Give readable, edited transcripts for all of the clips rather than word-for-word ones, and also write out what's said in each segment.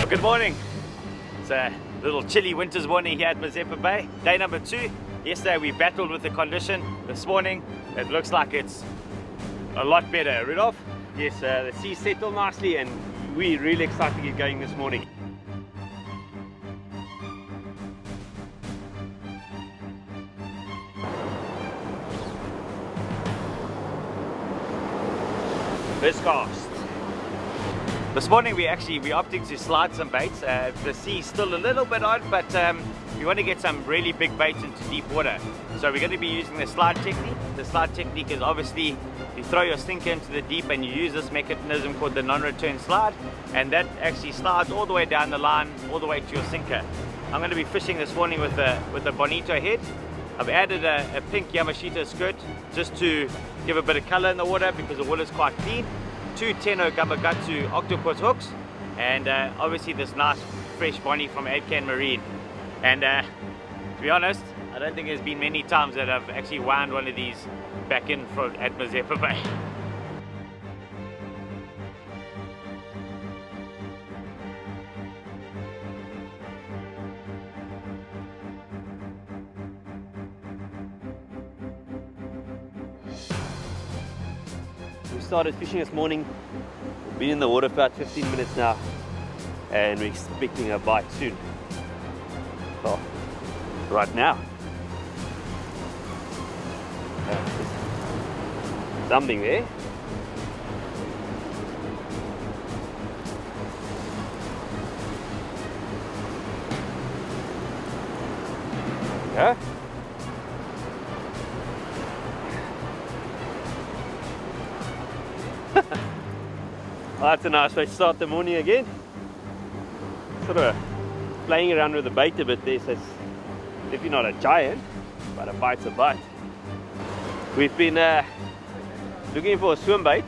Good morning. It's a little chilly winter's morning here at Mazeppa Bay. Day number 2. Yesterday we battled with the condition. This morning it looks like it's a lot better. Rudolph? Yes, the sea settled nicely and we're really excited to get going this morning. First cast. This morning we're opting to slide some baits. The sea's still a little bit odd, but we want to get some really big baits into deep water. So we're going to be using the slide technique. The slide technique is obviously you throw your sinker into the deep and you use this mechanism called the non-return slide, and that actually slides all the way down the line, all the way to your sinker. I'm going to be fishing this morning with a bonito head. I've added a pink Yamashita skirt just to give a bit of color in the water because the water is quite clean. 2 Tenno Gamakatsu octopus hooks, and obviously this nice fresh bonnie from ASFN Marine. And to be honest, I don't think there's been many times that I've actually wound one of these back in at Mazeppa Bay. We started fishing this morning. We've been in the water for about 15 minutes now and we're expecting a bite soon. Well, right now. Something there. Yeah. Oh, that's a nice way to start the morning again. Sort of playing around with the bait a bit there, so it's definitely not a giant, but a bite's a bite. We've been looking for a swim bait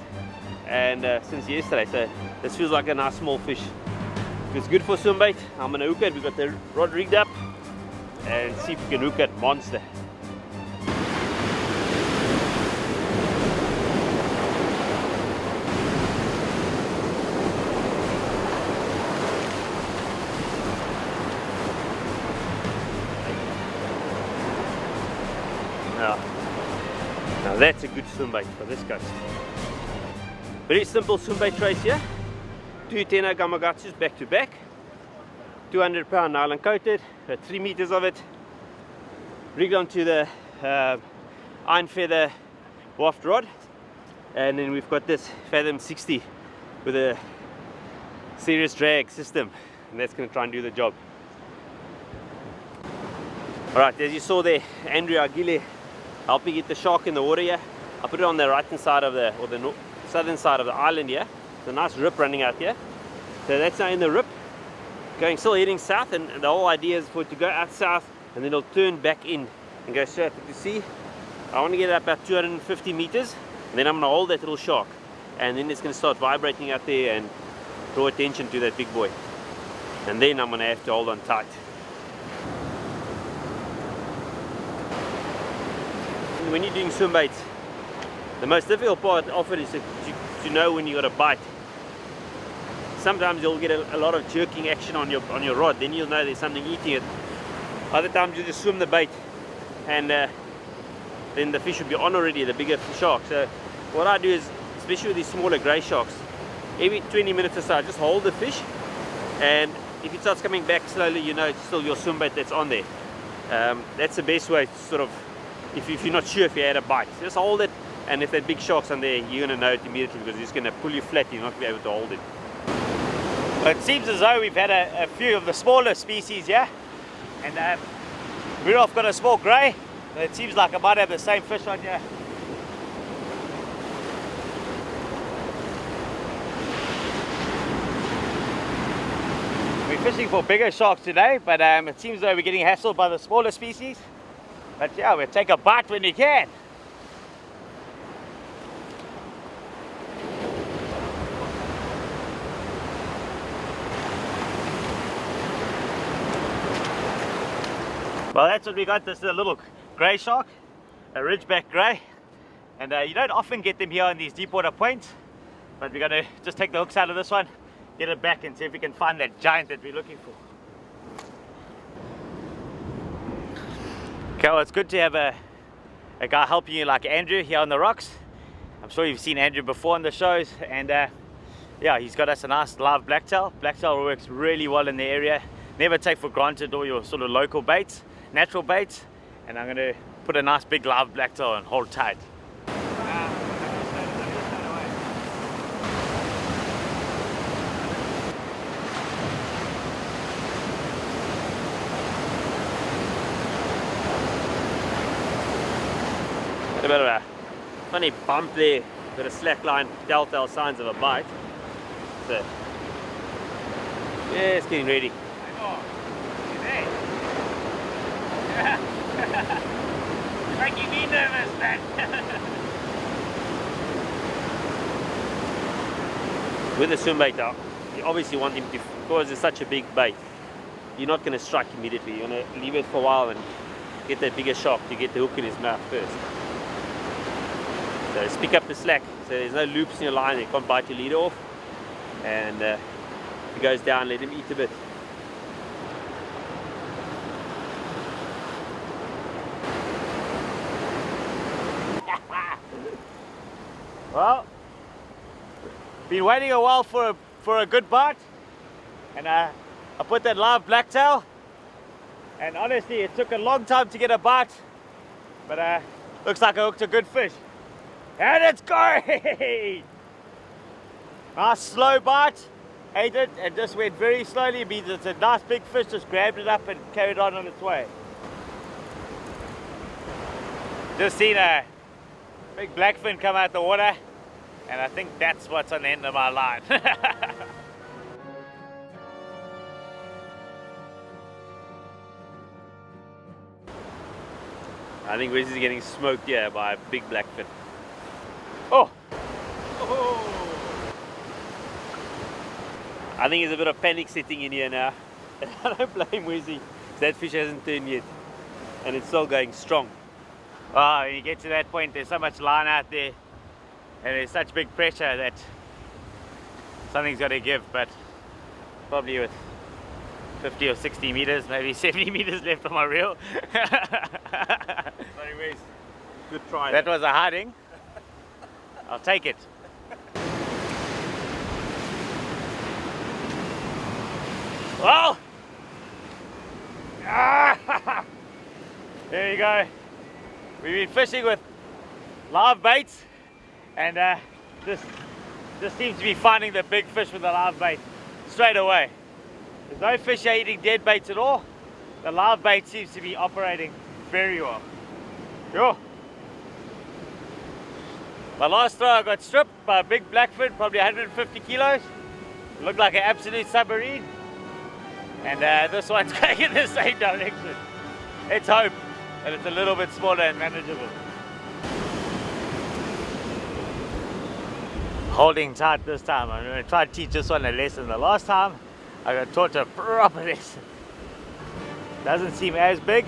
and since yesterday, so this feels like a nice small fish. If it's good for swim bait, I'm gonna hook it. We've got the rod rigged up and see if we can hook that monster. Now that's a good swim bait for this coast. Very simple swim bait trace here. 2 Tenno Gamakatsus back to back. 200 pound nylon coated, 3 meters of it. Rigged onto the iron feather waft rod. And then we've got this Fathom 60 with a serious drag system. And that's going to try and do the job. Alright, as you saw there, Andrew Aguile helped me get the shark in the water here. I put it on the right hand side of the, or the southern side of the island here. There's a nice rip running out here. So that's now in the rip, still heading south, and the whole idea is for it to go out south and then it'll turn back in and go straight to sea. I want to get it about 250 meters, and then I'm going to hold that little shark, and then it's going to start vibrating out there and draw attention to that big boy. And then I'm going to have to hold on tight. When you're doing swim baits, the most difficult part of it is to know when you got a bite. Sometimes you'll get a lot of jerking action on your rod, then you'll know there's something eating it. Other times you just swim the bait and then the fish will be on already, the bigger shark. So what I do is, especially with these smaller grey sharks, every 20 minutes or so I just hold the fish, and if it starts coming back slowly, you know it's still your swim bait that's on there. That's the best way to sort of, if you're not sure if you had a bite, just hold it, and if that big shark's on there, you're going to know it immediately because it's going to pull you flat, you're not going to be able to hold it. Well, it seems as though we've had a few of the smaller species here, and Rudolph got a small grey, but it seems like I might have the same fish on here. We're fishing for bigger sharks today, but it seems as though we're getting hassled by the smaller species. But yeah, we'll take a bite when we can. Well, that's what we got. This is a little grey shark, a ridgeback grey, and you don't often get them here on these deep water points, but we're going to just take the hooks out of this one get it back and see if we can find that giant that we're looking for. Okay, well, it's good to have a guy helping you like Andrew here on the rocks. I'm sure you've seen Andrew before on the shows, and yeah, he's got us a nice live blacktail. Blacktail works really well in the area. Never take for granted all your sort of local baits, natural baits, and I'm going to put a nice big live blacktail and hold tight. A bit of a funny bump there, bit of slack line, telltale signs of a bite. So, yeah, it's getting ready. You're making me nervous, man. With the swim bait out, you obviously want him to, because it's such a big bait, you're not going to strike immediately. You're going to leave it for a while and get that bigger shock to get the hook in his mouth first. So just pick up the slack, so there's no loops in your line, you can't bite your leader off, and if he goes down, let him eat a bit. Well, been waiting a while for a good bite, and I put that live blacktail, and honestly it took a long time to get a bite, but looks like I hooked a good fish. And it's going! Nice slow bite, ate it and just went very slowly. It means it's a nice big fish, just grabbed it up and carried on its way. Just seen a big blackfin come out the water, and I think that's what's on the end of my line. I think Wes is getting smoked here by a big blackfin. Oh! I think there's a bit of panic setting in here now. I don't blame Wesy. That fish hasn't turned yet, and it's still going strong. Oh, when you get to that point, there's so much line out there, and there's such big pressure that something's got to give. But probably with 50 or 60 meters, maybe 70 meters left on my reel. Sorry, Wes. Good try. That was a hiding. I'll take it. Well, there you go. We've been fishing with live baits, and just seems to be finding the big fish with the live bait straight away. There's no fish here eating dead baits at all. The live bait seems to be operating very well. Yo. My last throw I got stripped by a big blackfin, probably 150 kilos. It looked like an absolute submarine. And this one's going in the same direction. Let's hope that it's a little bit smaller and manageable. Holding tight this time. I'm going to try to teach this one a lesson. The last time I got taught a proper lesson. Doesn't seem as big,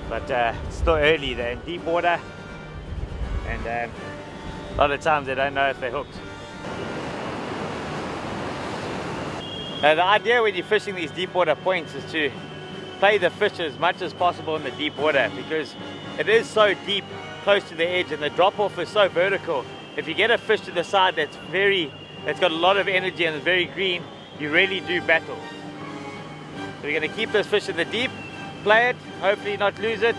but it's still early. They're in deep water, and a lot of times they don't know if they're hooked. Now the idea when you're fishing these deep water points is to play the fish as much as possible in the deep water, because it is so deep close to the edge and the drop off is so vertical. If you get a fish to the side that's got a lot of energy and is very green, you really do battle. So we're going to keep this fish in the deep, play it, hopefully not lose it,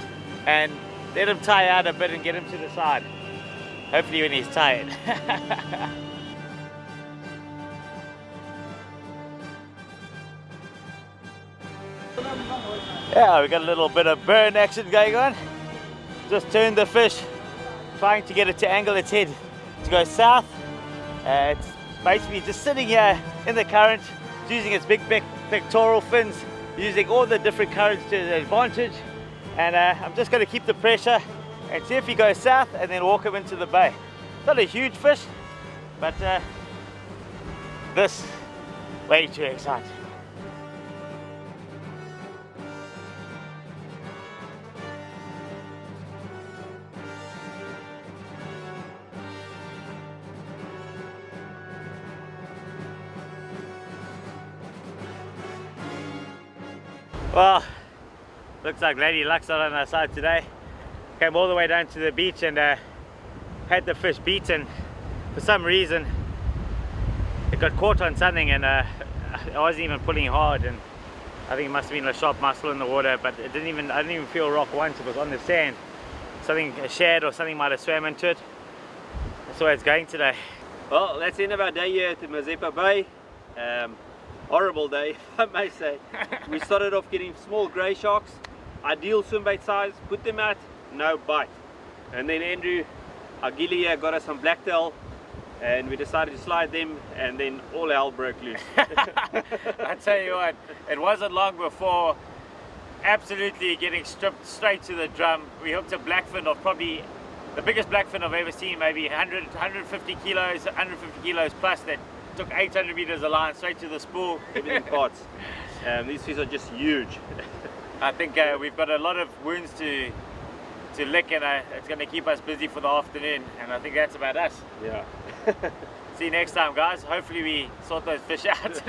and let him tie out a bit and get him to the side. Hopefully when he's tired. Yeah, we got a little bit of burn action going on. Just turned the fish, trying to get it to angle its head to go south. It's basically just sitting here in the current, using its big pectoral fins, using all the different currents to its advantage. And I'm just going to keep the pressure and see if he goes south and then walk him into the bay. Not a huge fish, but this way too exciting. Well, looks like Lady Luck's not on our side today. Came all the way down to the beach and had the fish beaten. For some reason, it got caught on something, and I wasn't even pulling hard, and I think it must have been a sharp muscle in the water, but I didn't even feel rock once. It was on the sand. Something, a shad or something might have swam into it. That's where it's going today. Well, that's the end of our day here at the Mazeppa Bay. Horrible day, if I may say. We started off getting small grey sharks, ideal swimbait size, put them out, no bite. And then Andrew, our gilly here, got us some blacktail, and we decided to slide them, and then all hell broke loose. I tell you what, it wasn't long before absolutely getting stripped straight to the drum. We hooked a blackfin of probably the biggest blackfin I've ever seen, maybe 150 kilos plus, that took 800 meters of line straight to the spool. Everything parts. These fish are just huge. I think we've got a lot of wounds to lick, and it's going to keep us busy for the afternoon, and I think that's about us. Yeah. See you next time, guys. Hopefully we sort those fish out.